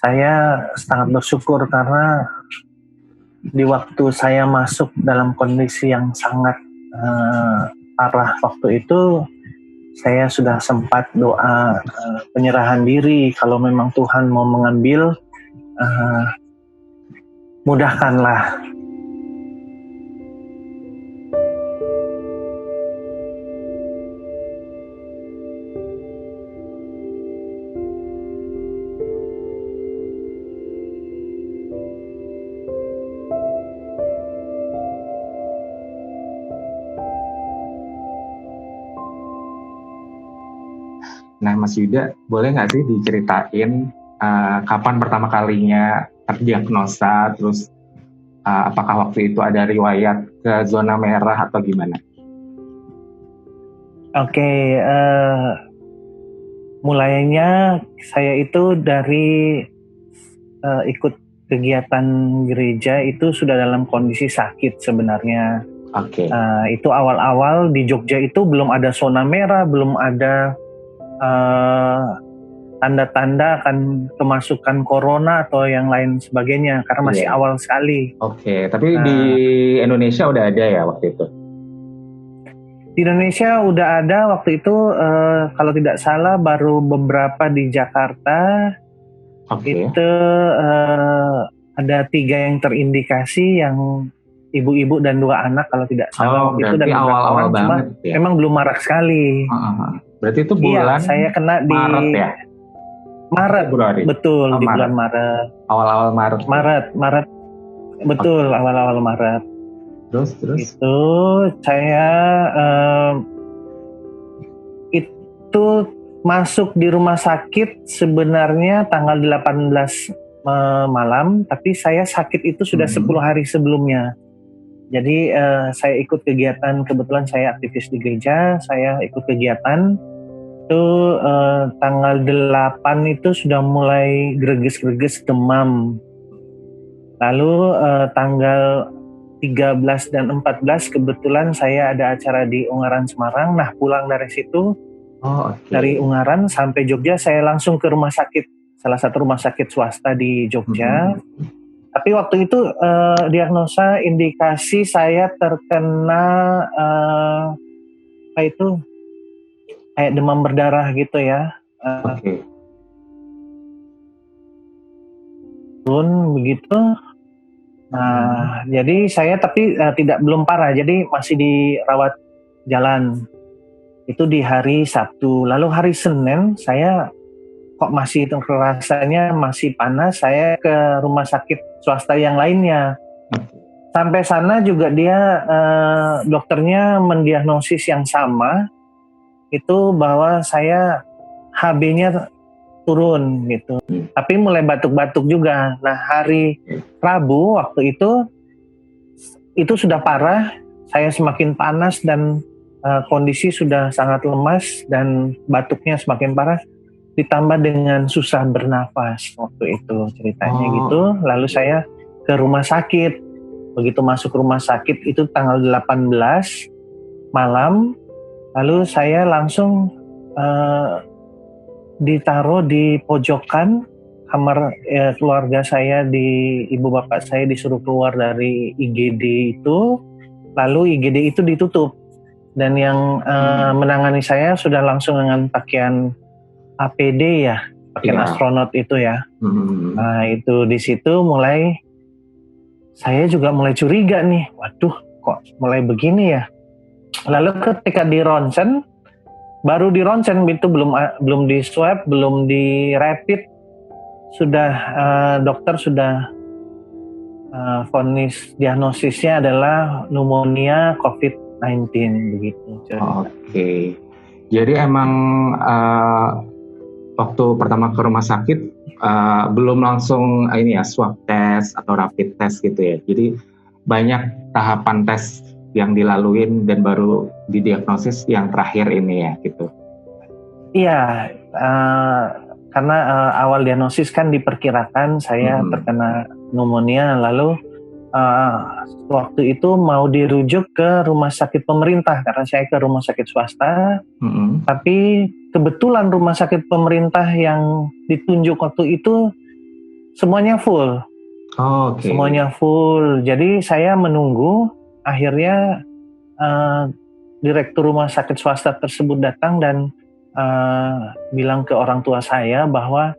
Saya sangat bersyukur karena di waktu saya masuk dalam kondisi yang sangat parah waktu itu, saya sudah sempat doa penyerahan diri. Kalau memang Tuhan mau mengambil, mudahkanlah. Nah, Mas Yuda, boleh nggak sih diceritain kapan pertama kalinya terdiagnosa, terus apakah waktu itu ada riwayat ke zona merah atau gimana? Oke, mulainya saya itu dari ikut kegiatan gereja itu sudah dalam kondisi sakit sebenarnya. Oke. Itu awal-awal di Jogja itu belum ada zona merah, belum ada tanda-tanda akan kemasukan corona atau yang lain sebagainya karena masih awal sekali. Oke, tapi di Indonesia udah ada ya waktu itu? Di Indonesia udah ada waktu itu, kalau tidak salah baru beberapa di Jakarta. Itu ada 3 yang terindikasi, yang ibu-ibu dan 2 anak kalau tidak salah. Itu dan awal-awal banget ya? Memang belum marak sekali. Berarti itu bulan saya kena di Maret ya? Maret, Februari. betul, di bulan Maret. Awal-awal Maret. Maret, betul, awal-awal Maret. Terus? Itu saya itu masuk di rumah sakit sebenarnya tanggal 18 malam, tapi saya sakit itu sudah 10 hari sebelumnya. Jadi saya ikut kegiatan, kebetulan saya aktivis di gereja, saya ikut kegiatan. Itu tanggal 8 itu sudah mulai greges-greges demam. Lalu tanggal 13 dan 14 kebetulan saya ada acara di Ungaran Semarang. Nah, pulang dari situ, dari Ungaran sampai Jogja, saya langsung ke rumah sakit, salah satu rumah sakit swasta di Jogja. Tapi waktu itu diagnosa indikasi saya terkena kayak demam berdarah gitu ya. Begitu. Nah, jadi saya tapi belum parah, jadi masih dirawat jalan. Itu di hari Sabtu. Lalu hari Senin saya kok masih rasanya masih panas, saya ke rumah sakit swasta yang lainnya. Sampai sana juga dia dokternya mendiagnosis yang sama, itu bahwa saya HB-nya turun gitu. Tapi mulai batuk-batuk juga. Nah, hari Rabu waktu itu sudah parah, saya semakin panas dan kondisi sudah sangat lemas dan batuknya semakin parah, ditambah dengan susah bernafas waktu itu ceritanya gitu. Lalu saya ke rumah sakit. Begitu masuk rumah sakit itu tanggal 18 malam, lalu saya langsung ditaruh di pojokan kamar keluarga saya, ibu bapak saya disuruh keluar dari IGD itu, lalu IGD itu ditutup dan yang menangani saya sudah langsung dengan pakaian APD ya, pakaian astronot itu ya. Nah, itu di situ saya juga mulai curiga nih, waduh kok mulai begini ya. Lalu ketika di ronsen, baru di ronsen itu belum di swab, belum di rapid, sudah dokter sudah vonis diagnosisnya adalah pneumonia COVID-19 begitu. Oke. Jadi emang waktu pertama ke rumah sakit belum langsung swab test atau rapid test gitu ya. Jadi banyak tahapan tes yang dilaluin dan baru didiagnosis yang terakhir ini ya gitu. Iya, karena awal diagnosis kan diperkirakan saya terkena pneumonia, lalu waktu itu mau dirujuk ke rumah sakit pemerintah karena saya ke rumah sakit swasta. Tapi kebetulan rumah sakit pemerintah yang ditunjuk waktu itu Semuanya full. Oke. Semuanya full. Jadi saya menunggu, akhirnya direktur rumah sakit swasta tersebut datang dan bilang ke orang tua saya bahwa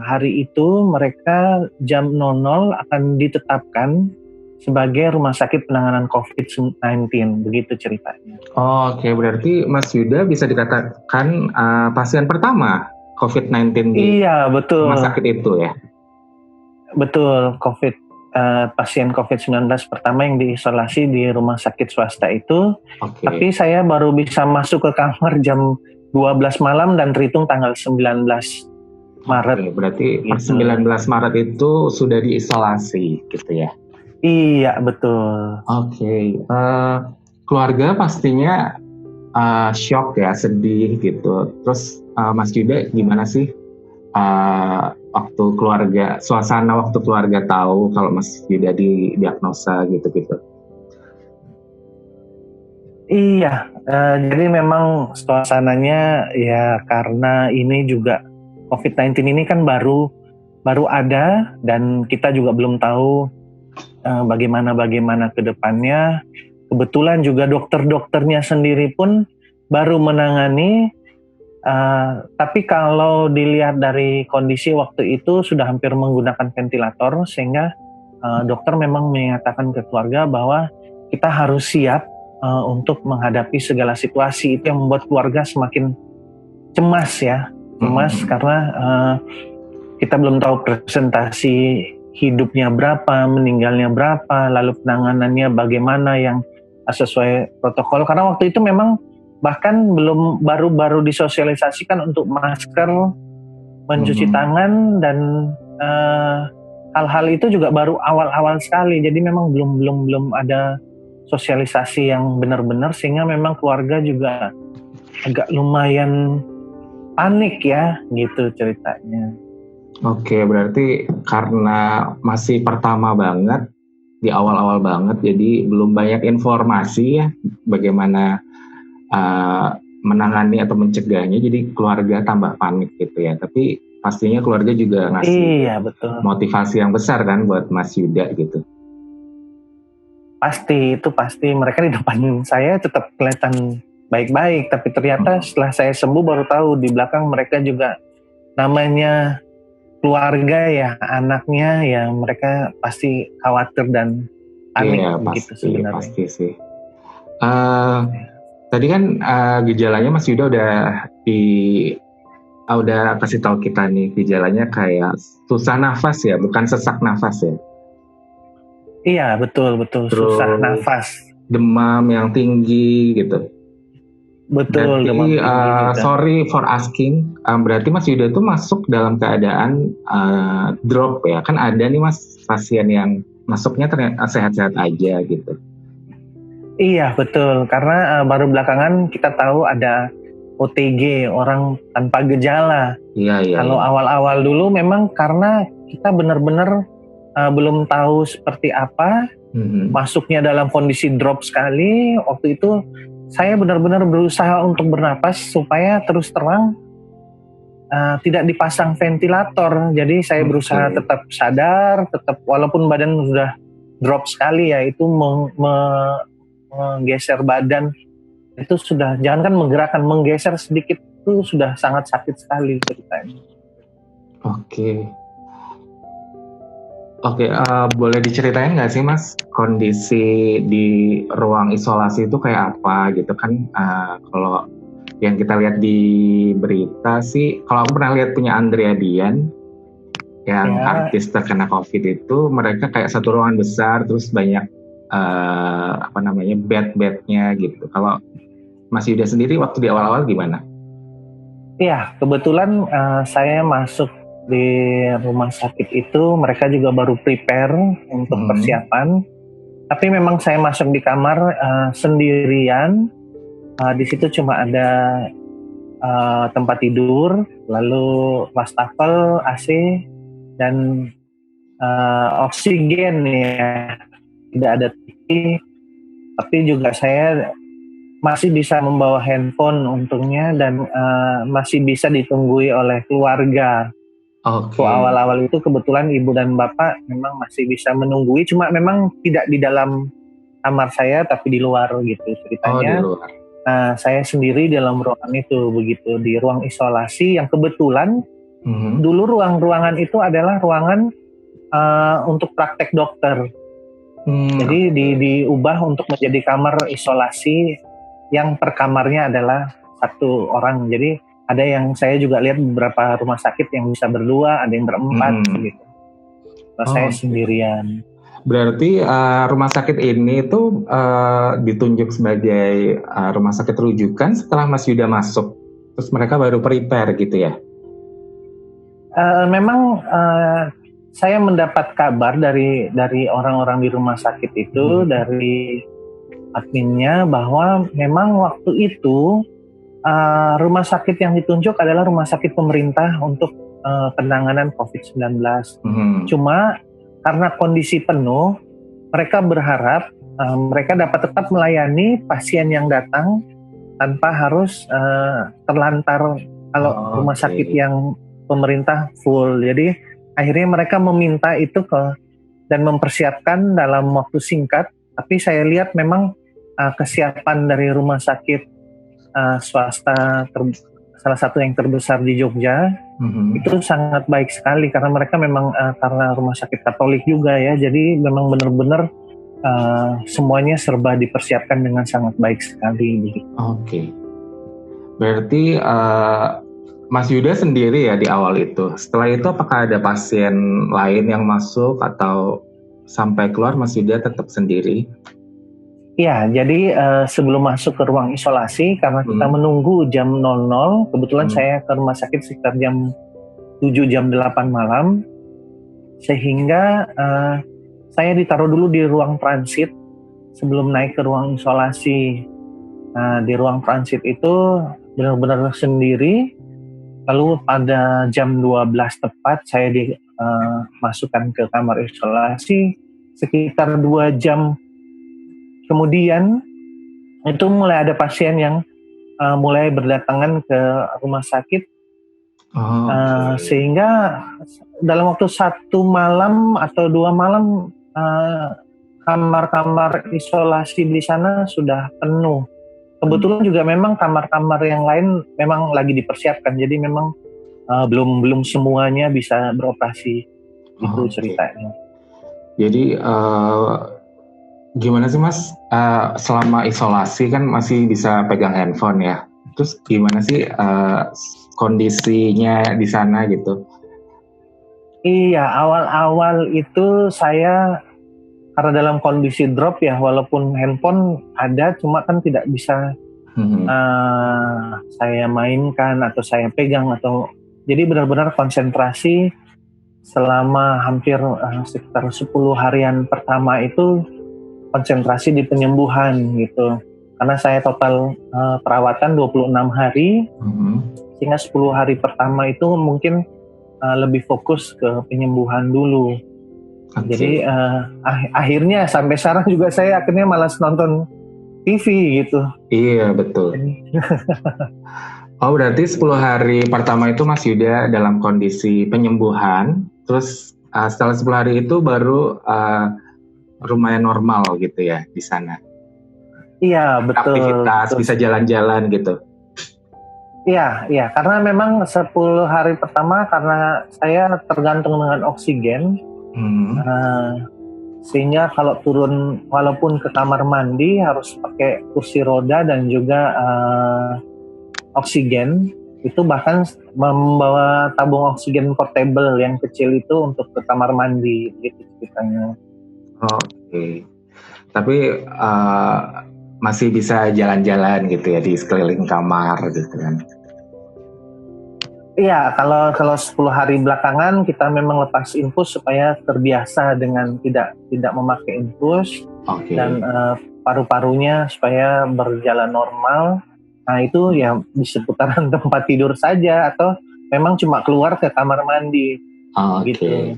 hari itu mereka jam 00 akan ditetapkan sebagai rumah sakit penanganan COVID-19, begitu ceritanya. Oke, berarti Mas Yuda bisa dikatakan pasien pertama COVID-19 di rumah sakit itu ya? Betul, pasien COVID-19 pertama yang diisolasi di rumah sakit swasta itu. Okay. Tapi saya baru bisa masuk ke kamar jam 12 malam dan terhitung tanggal 19 Maret. Okay, berarti gitu. 19 Maret itu sudah diisolasi gitu ya? Iya, betul. Oke, keluarga pastinya shock ya, sedih gitu. Terus Mas Yuda gimana sih suasana waktu keluarga tahu kalau Mas Yuda didiagnosa gitu-gitu? Iya, jadi memang suasananya ya karena ini juga COVID-19 ini kan baru ada dan kita juga belum tahu bagaimana ke depannya. Kebetulan juga dokternya sendiri pun baru menangani, tapi kalau dilihat dari kondisi waktu itu sudah hampir menggunakan ventilator, sehingga dokter memang menyatakan ke keluarga bahwa kita harus siap untuk menghadapi segala situasi. Itu yang membuat keluarga semakin cemas karena kita belum tahu presentasi hidupnya berapa, meninggalnya berapa, lalu penanganannya bagaimana yang sesuai protokol. Karena waktu itu memang bahkan baru disosialisasikan untuk masker, mencuci tangan, dan hal-hal itu juga baru awal-awal sekali. Jadi memang belum ada sosialisasi yang benar-benar, sehingga memang keluarga juga agak lumayan panik ya, gitu ceritanya. Oke, berarti karena masih pertama banget, di awal-awal banget, jadi belum banyak informasi ya bagaimana menangani atau mencegahnya, jadi keluarga tambah panik gitu ya. Tapi pastinya keluarga juga ngasih motivasi yang besar kan buat Mas Yuda gitu. Pasti mereka di depan saya tetap kelihatan baik-baik, tapi ternyata setelah saya sembuh baru tahu di belakang mereka juga, namanya keluarga ya, anaknya ya, mereka pasti khawatir dan panik. Iya, begitu sebenarnya. Pasti sih. Tadi kan gejalanya Mas Yuda udah kasih tahu kita nih, gejalanya kayak susah nafas ya, bukan sesak nafas ya? Iya, betul. Terus, susah nafas. Demam yang tinggi gitu. Betul, demam tinggi. Sorry for asking, berarti Mas Yuda itu masuk dalam keadaan drop ya? Kan ada nih Mas pasien yang masuknya ternyata sehat-sehat aja gitu. Iya, betul. Karena baru belakangan kita tahu ada OTG, orang tanpa gejala. Iya. Kalau awal-awal dulu memang karena kita benar-benar belum tahu seperti apa, masuknya dalam kondisi drop sekali. Waktu itu saya benar-benar berusaha untuk bernapas supaya terus terang tidak dipasang ventilator. Jadi saya berusaha tetap sadar, tetap walaupun badan sudah drop sekali ya, itu menggeser badan itu sudah, jangankan menggerakkan, menggeser sedikit itu sudah sangat sakit sekali ceritanya. Oke, boleh diceritain nggak sih Mas kondisi di ruang isolasi itu kayak apa gitu kan? Kalau yang kita lihat di berita sih, kalau aku pernah lihat punya Andrea Dian yang artis terkena COVID itu, mereka kayak satu ruangan besar terus banyak bed-bednya gitu. Kalau Mas Yuda sendiri waktu di awal-awal gimana? Iya, kebetulan saya masuk di rumah sakit itu, mereka juga baru prepare untuk persiapan. Tapi memang saya masuk di kamar sendirian. Di situ cuma ada tempat tidur, lalu wastafel, AC, dan oksigen ya. Tidak ada TV, tapi juga saya masih bisa membawa handphone untungnya, dan masih bisa ditunggui oleh keluarga. Oke. Awal-awal itu kebetulan ibu dan bapak memang masih bisa menunggui, cuma memang tidak di dalam kamar saya tapi di luar gitu Oh, di ceritanya. luar. Saya sendiri dalam ruangan itu begitu, di ruang isolasi yang kebetulan Mhm. dulu ruangan itu adalah ruangan untuk praktek dokter. Jadi diubah untuk menjadi kamar isolasi yang per kamarnya adalah satu orang. Jadi ada yang saya juga lihat beberapa rumah sakit yang bisa berdua, ada yang berempat gitu. Kalau saya sendirian. Berarti rumah sakit ini tuh ditunjuk sebagai rumah sakit rujukan setelah Mas Yuda masuk. Terus mereka baru prepare gitu ya? Memang saya mendapat kabar dari orang-orang di rumah sakit itu, dari adminnya, bahwa memang waktu itu rumah sakit yang ditunjuk adalah rumah sakit pemerintah untuk penanganan COVID-19. Cuma karena kondisi penuh, mereka berharap mereka dapat tetap melayani pasien yang datang tanpa harus terlantar kalau rumah sakit yang pemerintah full. Jadi akhirnya mereka meminta itu dan mempersiapkan dalam waktu singkat. Tapi saya lihat memang kesiapan dari rumah sakit swasta salah satu yang terbesar di Jogja itu sangat baik sekali karena mereka memang karena rumah sakit Katolik juga ya, jadi memang benar-benar semuanya serba dipersiapkan dengan sangat baik sekali. Oke. Berarti Mas Yuda sendiri ya di awal itu. Setelah itu apakah ada pasien lain yang masuk atau sampai keluar Mas Yuda tetap sendiri? Iya, jadi sebelum masuk ke ruang isolasi, karena kita menunggu jam 00, kebetulan saya ke rumah sakit sekitar jam 7, jam 8 malam, sehingga saya ditaruh dulu di ruang transit sebelum naik ke ruang isolasi. Nah, di ruang transit itu benar-benar sendiri, lalu pada jam 12 tepat saya dimasukkan ke kamar isolasi. Sekitar 2 jam kemudian itu mulai ada pasien yang mulai berdatangan ke rumah sakit, sehingga dalam waktu 1 malam atau 2 malam kamar-kamar isolasi di sana sudah penuh. Kebetulan juga memang kamar-kamar yang lain memang lagi dipersiapkan, jadi memang belum semuanya bisa beroperasi. Itu ceritanya. Jadi gimana sih Mas, selama isolasi kan masih bisa pegang handphone ya, terus gimana sih kondisinya di sana gitu? Iya, awal-awal itu saya karena dalam kondisi drop ya, walaupun handphone ada cuma kan tidak bisa saya mainkan atau saya pegang, atau jadi benar-benar konsentrasi selama hampir sekitar 10 harian pertama itu konsentrasi di penyembuhan gitu. Karena saya total perawatan 26 hari, sehingga 10 hari pertama itu mungkin lebih fokus ke penyembuhan dulu. Jadi akhirnya sampai sekarang juga saya akhirnya malas nonton TV gitu. Iya, betul. Oh, berarti 10 hari pertama itu Mas Yuda dalam kondisi penyembuhan, terus setelah 10 hari itu baru lumayan normal gitu ya di sana. Iya, betul. Aktivitas, betul. Bisa jalan-jalan gitu. Iya, karena memang 10 hari pertama karena saya tergantung dengan oksigen, sehingga kalau turun walaupun ke kamar mandi harus pakai kursi roda dan juga oksigen. Itu bahkan membawa tabung oksigen portable yang kecil itu untuk ke kamar mandi gitu ceritanya. Oke. Tapi masih bisa jalan-jalan gitu ya di sekeliling kamar gitu kan. Iya, kalau 10 hari belakangan kita memang lepas infus supaya terbiasa dengan tidak memakai infus. Dan paru-parunya supaya berjalan normal. Nah, itu ya di seputaran tempat tidur saja atau memang cuma keluar ke kamar mandi. Gitu.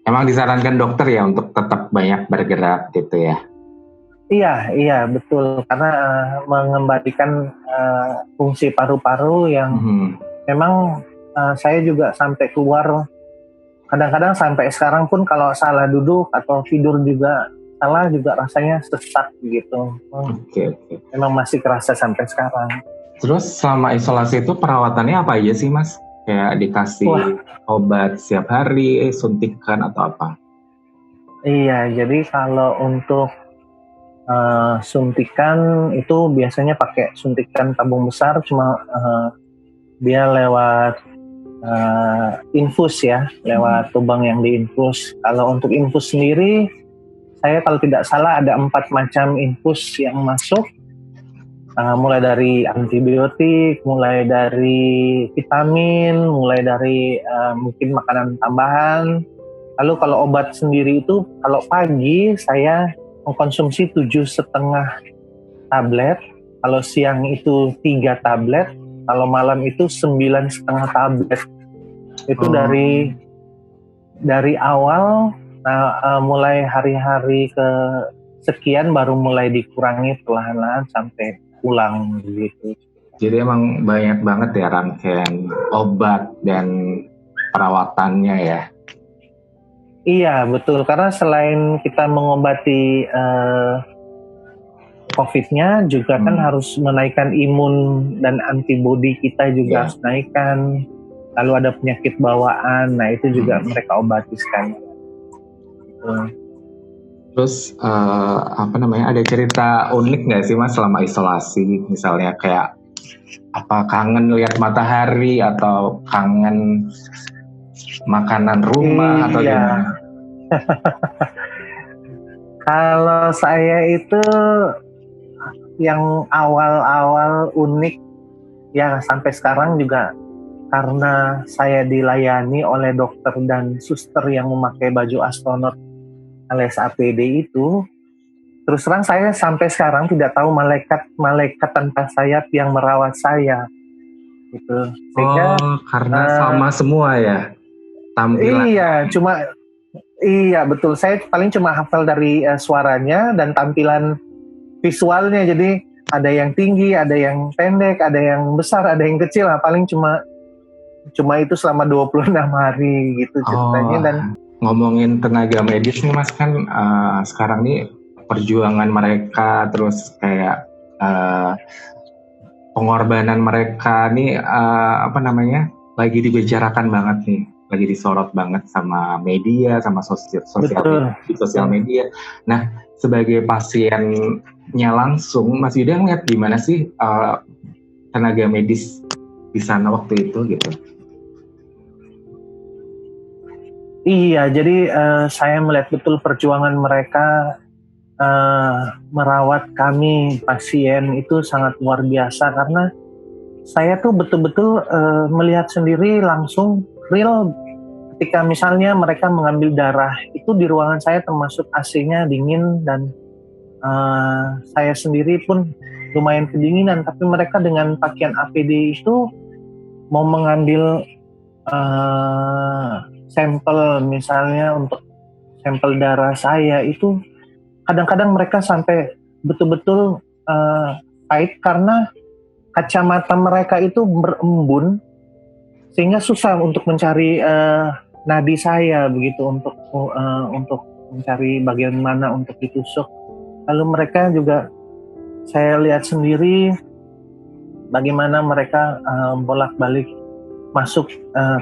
Emang disarankan dokter ya untuk tetap banyak bergerak gitu ya? Iya, betul. Karena mengembalikan fungsi paru-paru yang memang saya juga sampai keluar, kadang-kadang sampai sekarang pun kalau salah duduk atau tidur juga salah juga rasanya sesak gitu. Oke. Memang masih kerasa sampai sekarang. Terus selama isolasi itu perawatannya apa aja sih Mas? Kayak dikasih obat setiap hari, suntikan atau apa? Iya, jadi kalau untuk suntikan itu biasanya pakai suntikan tabung besar, cuma dia lewat infus ya, lewat lubang yang diinfus. Kalau untuk infus sendiri, saya kalau tidak salah ada 4 macam infus yang masuk, mulai dari antibiotik, mulai dari vitamin, mulai dari mungkin makanan tambahan. Lalu kalau obat sendiri itu, kalau pagi saya mengkonsumsi 7,5 tablet, kalau siang itu 3 tablet, kalau malam itu 9,5 tablet. Itu dari awal, mulai hari-hari ke sekian baru mulai dikurangi perlahan-lahan sampai pulang gitu. Jadi emang banyak banget ya rangkaian obat dan perawatannya ya. Iya betul, karena selain kita mengobati COVID-nya juga kan harus menaikkan imun dan antibodi kita juga harus naikkan. Lalu ada penyakit bawaan, nah itu juga mereka obati sekali. Terus ada cerita unik nggak sih Mas selama isolasi? Misalnya kayak apa, kangen lihat matahari atau kangen makanan rumah atau gimana? Kalau saya itu yang awal-awal unik ya sampai sekarang juga, karena saya dilayani oleh dokter dan suster yang memakai baju astronot alias APD itu, terus terang saya sampai sekarang tidak tahu malaikat tanpa sayap yang merawat saya gitu. Sehingga karena sama semua ya tampilan. Iya betul, saya paling cuma hafal dari suaranya dan tampilan visualnya. Jadi ada yang tinggi, ada yang pendek, ada yang besar, ada yang kecil. Nah, paling cuma itu selama 26 hari gitu ceritanya. Dan ngomongin tenaga medis nih Mas, kan sekarang nih perjuangan mereka, terus kayak pengorbanan mereka nih lagi dibicarakan banget nih, lagi disorot banget sama media, sama sosial media. Nah, sebagai pasiennya langsung, Mas Yuda ngeliat gimana sih tenaga medis di sana waktu itu gitu? Iya, jadi saya melihat betul perjuangan mereka merawat kami pasien itu sangat luar biasa, karena saya tuh betul-betul melihat sendiri langsung real ketika misalnya mereka mengambil darah itu di ruangan saya, termasuk AC-nya dingin dan saya sendiri pun lumayan kedinginan, tapi mereka dengan pakaian APD itu mau mengambil sampel, misalnya untuk sampel darah saya itu kadang-kadang mereka sampai betul-betul pahit karena kacamata mereka itu berembun sehingga susah untuk mencari nadi saya begitu, untuk mencari bagian mana untuk ditusuk. Lalu mereka juga saya lihat sendiri bagaimana mereka bolak-balik masuk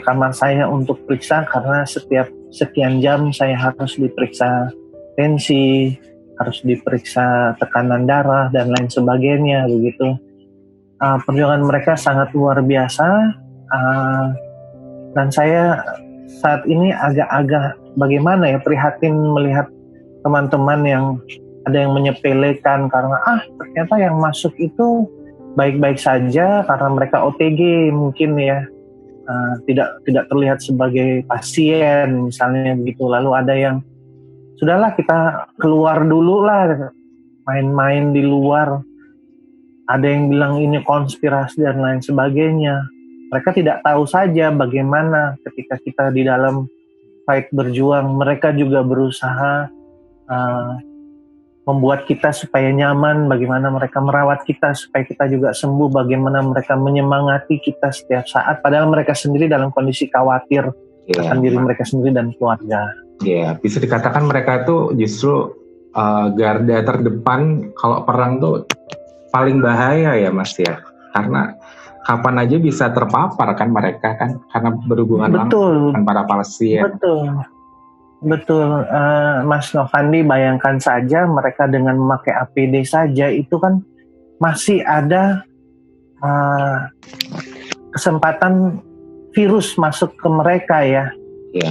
kamar saya untuk periksa, karena setiap sekian jam saya harus diperiksa tensi, harus diperiksa tekanan darah dan lain sebagainya begitu. Perjuangan mereka sangat luar biasa, dan saya saat ini agak-agak bagaimana ya, prihatin melihat teman-teman yang ada yang menyepelekan karena ternyata yang masuk itu baik-baik saja karena mereka OTG mungkin ya. Tidak terlihat sebagai pasien misalnya begitu. Lalu ada yang sudahlah kita keluar dulu lah, main-main di luar. Ada yang bilang ini konspirasi dan lain sebagainya. Mereka tidak tahu saja bagaimana ketika kita di dalam fight berjuang, mereka juga berusaha membuat kita supaya nyaman, bagaimana mereka merawat kita supaya kita juga sembuh, bagaimana mereka menyemangati kita setiap saat, padahal mereka sendiri dalam kondisi khawatir akan diri mereka sendiri dan keluarga. Iya, bisa dikatakan mereka itu justru garda terdepan kalau perang tuh paling bahaya ya Mas ya, karena kapan aja bisa terpapar kan mereka kan, karena berhubungan langsung dengan para pasien. Betul, Mas Novandi, bayangkan saja mereka dengan memakai APD saja itu kan masih ada kesempatan virus masuk ke mereka ya.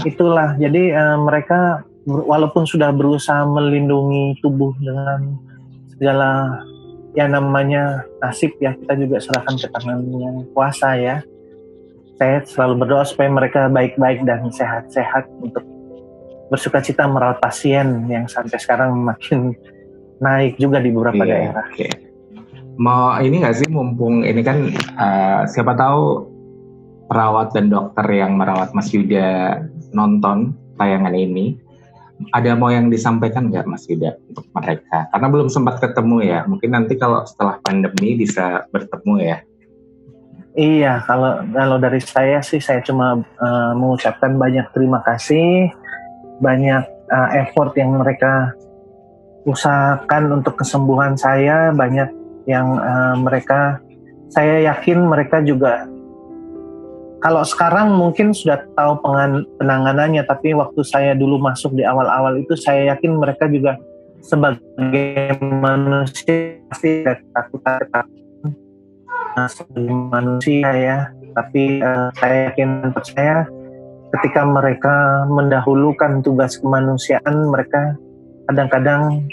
Itulah, jadi mereka walaupun sudah berusaha melindungi tubuh dengan segala ya namanya nasib ya, kita juga serahkan ke tangan yang kuasa ya. Saya selalu berdoa supaya mereka baik-baik dan sehat-sehat untuk bersukacita merawat pasien yang sampai sekarang makin naik juga di beberapa daerah. Mau ini nggak sih, mumpung ini kan siapa tahu perawat dan dokter yang merawat Mas Yuda nonton tayangan ini, ada mau yang disampaikan nggak Mas Yuda untuk mereka? Karena belum sempat ketemu ya, mungkin nanti kalau setelah pandemi bisa bertemu ya. Iya, kalau dari saya sih saya cuma mengucapkan banyak terima kasih, banyak effort yang mereka usahakan untuk kesembuhan saya, banyak yang saya yakin mereka juga kalau sekarang mungkin sudah tahu penanganannya, tapi waktu saya dulu masuk di awal-awal itu saya yakin mereka juga sebagai manusia pasti ada ketakutan sebagai manusia ya, tapi saya yakin percaya ketika mereka mendahulukan tugas kemanusiaan, mereka kadang-kadang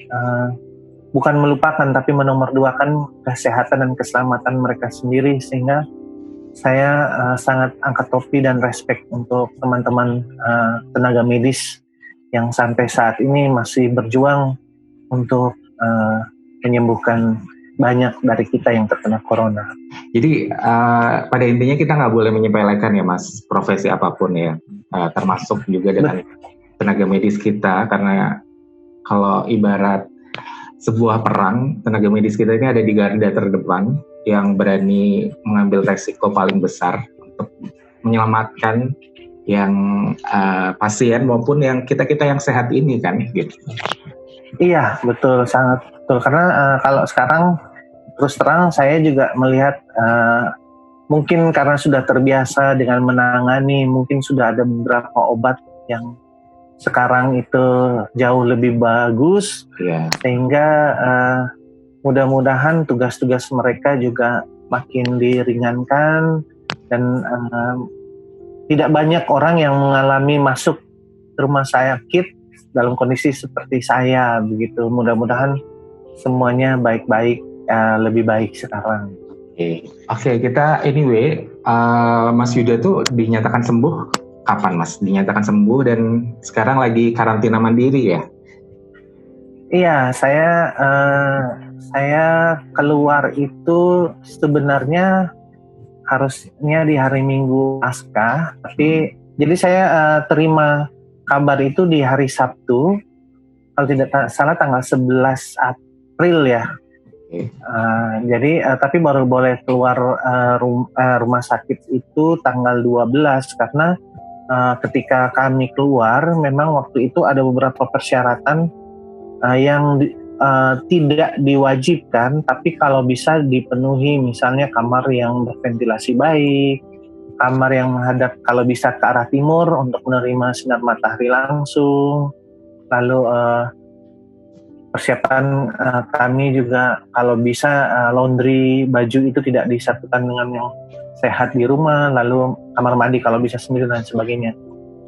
bukan melupakan tapi menomorduakan kesehatan dan keselamatan mereka sendiri, sehingga saya sangat angkat topi dan respect untuk teman-teman tenaga medis yang sampai saat ini masih berjuang untuk menyembuhkan banyak dari kita yang terkena corona. Jadi pada intinya kita nggak boleh menyepelekan ya Mas, profesi apapun ya, termasuk juga dengan tenaga medis kita, karena kalau ibarat sebuah perang, tenaga medis kita ini ada di garda terdepan yang berani mengambil resiko paling besar untuk menyelamatkan yang pasien maupun yang kita yang sehat ini kan gitu. Iya, betul, sangat betul. Karena kalau sekarang terus terang saya juga melihat mungkin karena sudah terbiasa dengan menangani, mungkin sudah ada beberapa obat yang sekarang itu jauh lebih bagus, sehingga mudah-mudahan tugas-tugas mereka juga makin diringankan dan tidak banyak orang yang mengalami masuk ke rumah sakit dalam kondisi seperti saya begitu. Mudah-mudahan semuanya baik-baik, lebih baik sekarang. Oke, kita anyway, Mas Yuda tuh dinyatakan sembuh kapan Mas? Dinyatakan sembuh dan sekarang lagi karantina mandiri ya? Iya, saya keluar itu sebenarnya harusnya di hari Minggu Paskah, tapi jadi saya terima kabar itu di hari Sabtu, kalau tidak salah tanggal 11 April ya. Jadi tapi baru boleh keluar rumah sakit itu tanggal 12 karena ketika kami keluar memang waktu itu ada beberapa persyaratan yang tidak diwajibkan, tapi kalau bisa dipenuhi, misalnya kamar yang berventilasi baik, kamar yang menghadap kalau bisa ke arah timur untuk menerima sinar matahari langsung, lalu persiapan kami juga kalau bisa laundry baju itu tidak disatukan dengan yang sehat di rumah, lalu kamar mandi kalau bisa sendiri dan sebagainya.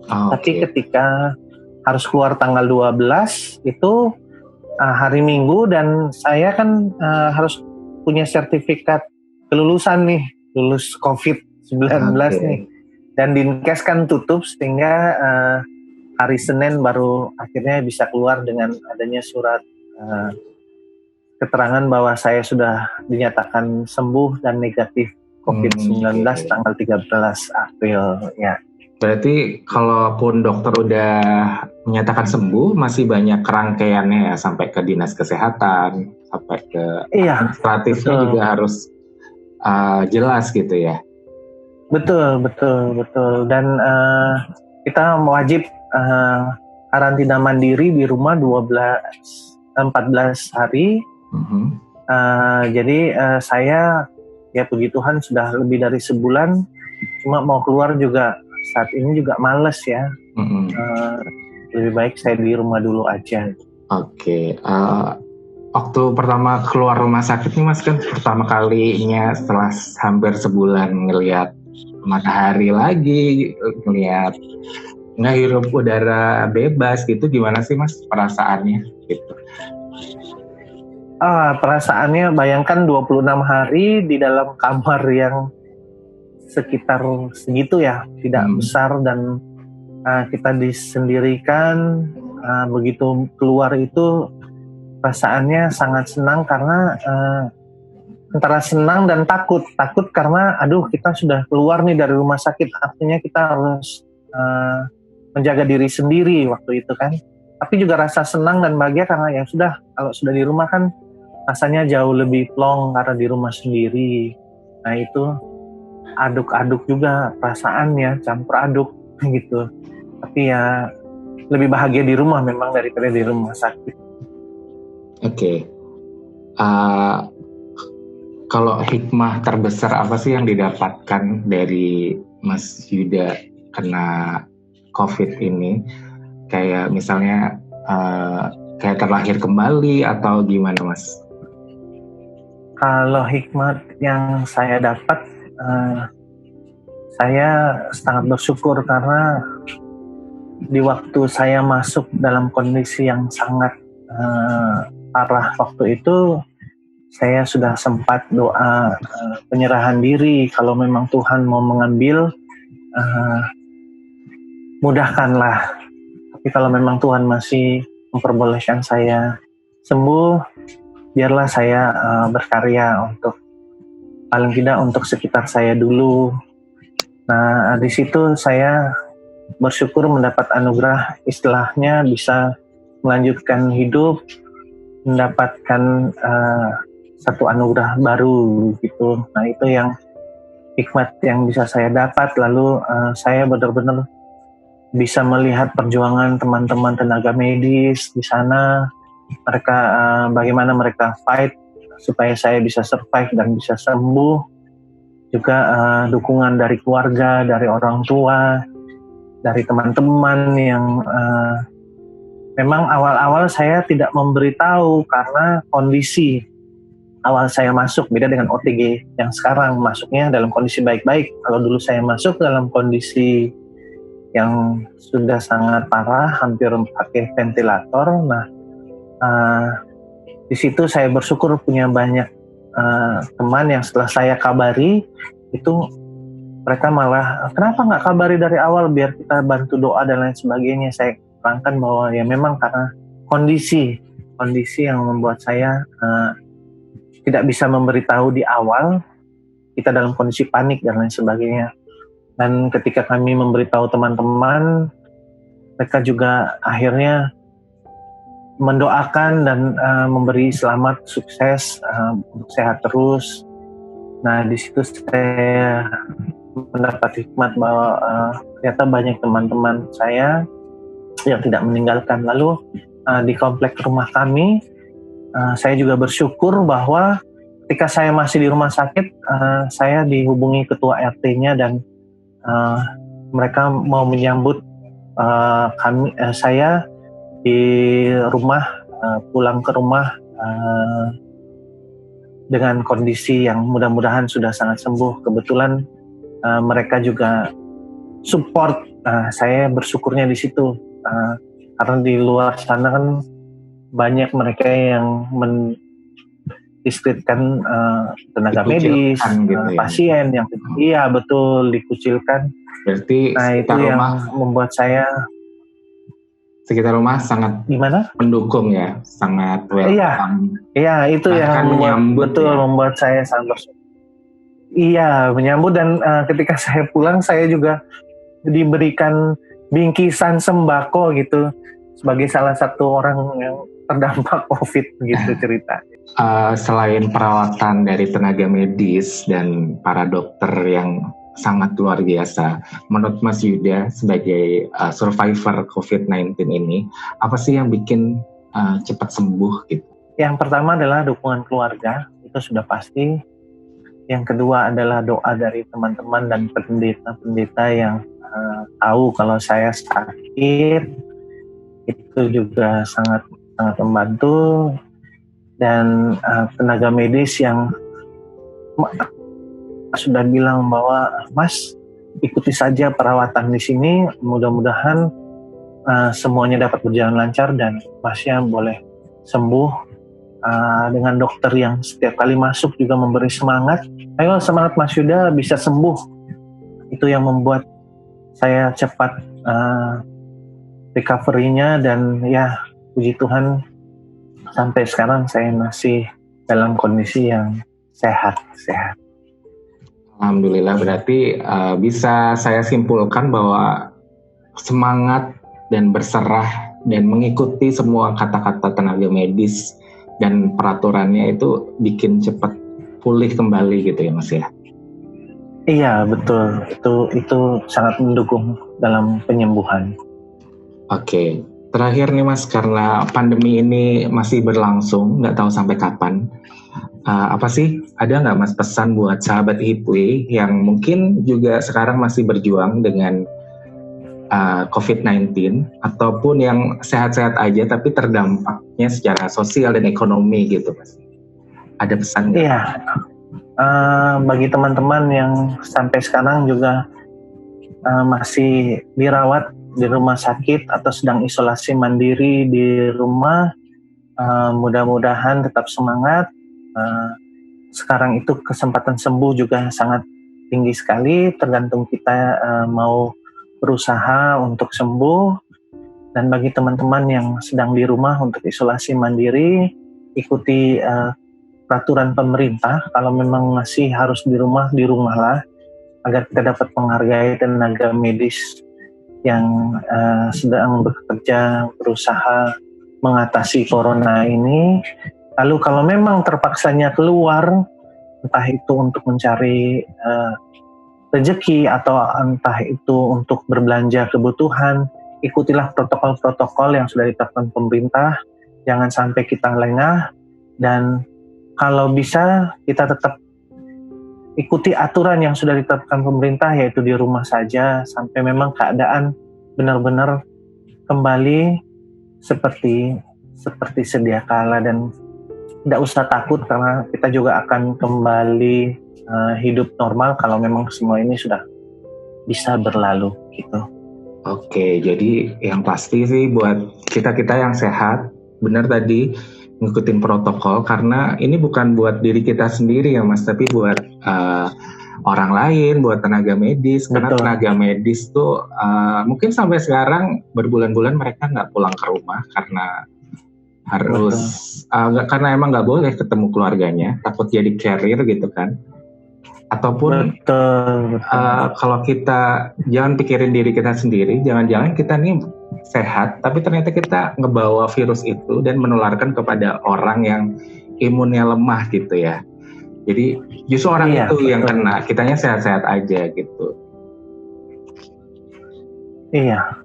Tapi ketika harus keluar tanggal 12 itu hari Minggu, dan saya kan harus punya sertifikat kelulusan nih, lulus COVID-19 nih, dan Dinkes kan tutup sehingga hari Senin baru akhirnya bisa keluar dengan adanya surat keterangan bahwa saya sudah dinyatakan sembuh dan negatif COVID-19 tanggal 13 April ya. Berarti kalaupun dokter udah menyatakan sembuh, masih banyak rangkaiannya ya, sampai ke dinas kesehatan, sampai ke administratifnya betul. juga harus jelas gitu ya. Betul. Dan kita wajib karantina mandiri di rumah 14 hari. Jadi saya ya puji Tuhan sudah lebih dari sebulan, cuma mau keluar juga saat ini juga males ya. Lebih baik saya di rumah dulu aja. Oke. Waktu pertama keluar rumah sakit nih Mas, kan pertama kalinya setelah hampir sebulan ngelihat matahari lagi, ngelihat ngehirup udara bebas gitu, gimana sih Mas perasaannya gitu? Perasaannya bayangkan 26 hari di dalam kamar yang sekitar segitu ya, tidak besar, dan kita disendirikan. Begitu keluar itu perasaannya sangat senang karena antara senang dan takut karena aduh kita sudah keluar nih dari rumah sakit, artinya kita harus menjaga diri sendiri waktu itu kan. Tapi juga rasa senang dan bahagia karena ya sudah, kalau sudah di rumah kan rasanya jauh lebih plong karena di rumah sendiri. Nah itu aduk-aduk juga perasaannya, campur aduk gitu. Tapi ya lebih bahagia di rumah memang daripada di rumah sakit. Oke. Kalau hikmah terbesar apa sih yang didapatkan dari Mas Yuda kena COVID ini? Kayak misalnya kayak terlahir kembali atau gimana Mas? Kalau hikmat yang saya dapat, saya sangat bersyukur karena di waktu saya masuk dalam kondisi yang sangat parah waktu itu, saya sudah sempat doa penyerahan diri, kalau memang Tuhan mau mengambil, mudahkanlah. Tapi kalau memang Tuhan masih memperbolehkan saya sembuh, biarlah saya berkarya untuk paling tidak untuk sekitar saya dulu. Nah, di situ saya bersyukur mendapat anugerah, istilahnya bisa melanjutkan hidup, mendapatkan satu anugerah baru gitu. Nah itu yang hikmat yang bisa saya dapat. Lalu saya benar-benar bisa melihat perjuangan teman-teman tenaga medis di sana, mereka bagaimana mereka fight supaya saya bisa survive dan bisa sembuh. Juga dukungan dari keluarga, dari orang tua, dari teman-teman yang memang awal-awal saya tidak memberitahu karena kondisi awal saya masuk beda dengan OTG yang sekarang masuknya dalam kondisi baik-baik. Kalau dulu saya masuk dalam kondisi yang sudah sangat parah, hampir pakai ventilator. Nah, di situ saya bersyukur punya banyak teman yang setelah saya kabari itu mereka malah, kenapa nggak kabari dari awal biar kita bantu doa dan lain sebagainya. Saya terangkan bahwa ya memang karena kondisi yang membuat saya tidak bisa memberitahu di awal, kita dalam kondisi panik dan lain sebagainya. Dan ketika kami memberitahu teman-teman, mereka juga akhirnya mendoakan dan memberi selamat, sukses, sehat terus. Nah di situ saya mendapat hikmat bahwa ternyata banyak teman-teman saya yang tidak meninggalkan. Lalu di komplek rumah kami, saya juga bersyukur bahwa ketika saya masih di rumah sakit, saya dihubungi ketua RT-nya dan mereka mau menyambut saya di rumah, pulang ke rumah dengan kondisi yang mudah-mudahan sudah sangat sembuh. Kebetulan mereka juga support, saya bersyukurnya di situ, karena di luar sana kan banyak mereka yang mendiskreditkan tenaga medis, gitu pasien yang iya betul dikucilkan. Berarti nah itu yang membuat saya sekitar rumah sangat mendukung ya, sangat welcome. Iya itu yang membuat betul ya. Membuat saya sangat bersyukur. Iya, menyambut. Dan ketika saya pulang saya juga diberikan bingkisan sembako gitu. sebagai salah satu orang yang terdampak COVID gitu cerita. Selain perawatan dari tenaga medis dan para dokter yang sangat luar biasa, menurut Mas Yuda sebagai survivor COVID-19 ini, apa sih yang bikin cepat sembuh gitu? Yang pertama adalah dukungan keluarga, itu sudah pasti. Yang kedua adalah doa dari teman-teman dan pendeta-pendeta yang tahu kalau saya sakit, itu juga sangat membantu. Dan tenaga medis yang sudah bilang bahwa Mas ikuti saja perawatan di sini, mudah-mudahan semuanya dapat berjalan lancar dan Masnya boleh sembuh. Dengan dokter yang setiap kali masuk juga memberi semangat, ayo semangat Mas Yuda bisa sembuh. Itu yang membuat saya cepat recovery-nya, dan ya puji Tuhan sampai sekarang saya masih dalam kondisi yang sehat. Alhamdulillah, berarti bisa saya simpulkan bahwa semangat dan berserah dan mengikuti semua kata-kata tenaga medis dan peraturannya itu bikin cepat pulih kembali gitu ya Mas ya? Iya betul, itu sangat mendukung dalam penyembuhan. Oke. Terakhir nih Mas, karena pandemi ini masih berlangsung, nggak tahu sampai kapan. Apa sih, ada nggak Mas pesan buat sahabat HIPWI yang mungkin juga sekarang masih berjuang dengan COVID-19, ataupun yang sehat-sehat aja tapi terdampaknya secara sosial dan ekonomi gitu Mas? Ada pesan nggak? Iya, bagi teman-teman yang sampai sekarang juga masih dirawat di rumah sakit atau sedang isolasi mandiri di rumah, mudah-mudahan tetap semangat. Sekarang itu kesempatan sembuh juga sangat tinggi sekali, tergantung kita mau berusaha untuk sembuh. Dan bagi teman-teman yang sedang di rumah untuk isolasi mandiri, ikuti peraturan pemerintah. Kalau memang masih harus di rumahlah, agar kita dapat menghargai tenaga medis yang sedang bekerja, berusaha mengatasi corona ini. Lalu kalau memang terpaksanya keluar, entah itu untuk mencari rezeki atau entah itu untuk berbelanja kebutuhan, ikutilah protokol-protokol yang sudah ditetapkan pemerintah. Jangan sampai kita lengah, dan kalau bisa kita tetap ikuti aturan yang sudah ditetapkan pemerintah, yaitu di rumah saja sampai memang keadaan benar-benar kembali seperti sedia kala. Dan tidak usah takut karena kita juga akan kembali hidup normal kalau memang semua ini sudah bisa berlalu gitu. Oke, jadi yang pasti sih buat kita-kita yang sehat, benar tadi ngikutin protokol, karena ini bukan buat diri kita sendiri ya Mas, tapi buat orang lain, buat tenaga medis. Betul. Karena tenaga medis tuh mungkin sampai sekarang berbulan-bulan mereka nggak pulang ke rumah karena harus karena emang nggak boleh ketemu keluarganya, takut jadi carrier gitu kan. Ataupun kalau kita jangan pikirin diri kita sendiri, jangan-jangan kita nih sehat, tapi ternyata kita ngebawa virus itu dan menularkan kepada orang yang imunnya lemah gitu ya. Jadi justru orang itu yang kena, kitanya sehat-sehat aja gitu. Iya.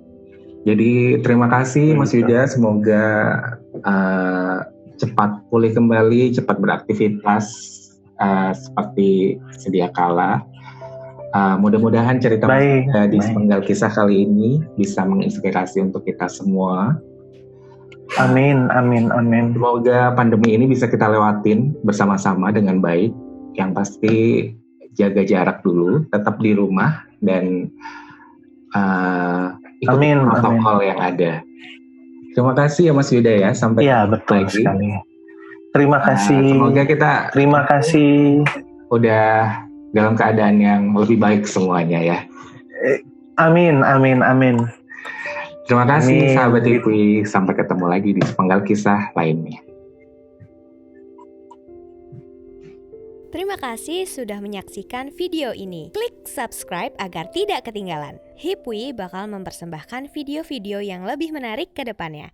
Jadi terima kasih Mas Yuda, semoga cepat pulih kembali, cepat beraktivitas seperti sedia kala. Mudah-mudahan cerita di Sepenggal Kisah kali ini bisa menginspirasi untuk kita semua. Amin. Semoga pandemi ini bisa kita lewatin bersama-sama dengan baik. Yang pasti jaga jarak dulu, tetap di rumah, dan ikuti protokol yang ada. Terima kasih ya Mas Yuda ya, sampai betul lagi. Sekali. Terima kasih. Semoga kita udah dalam keadaan yang lebih baik semuanya ya. Amin. Terima kasih sahabat HIPWI, sampai ketemu lagi di Sepenggal Kisah lainnya. Terima kasih sudah menyaksikan video ini. Klik subscribe agar tidak ketinggalan. Hipwi bakal mempersembahkan video-video yang lebih menarik ke depannya.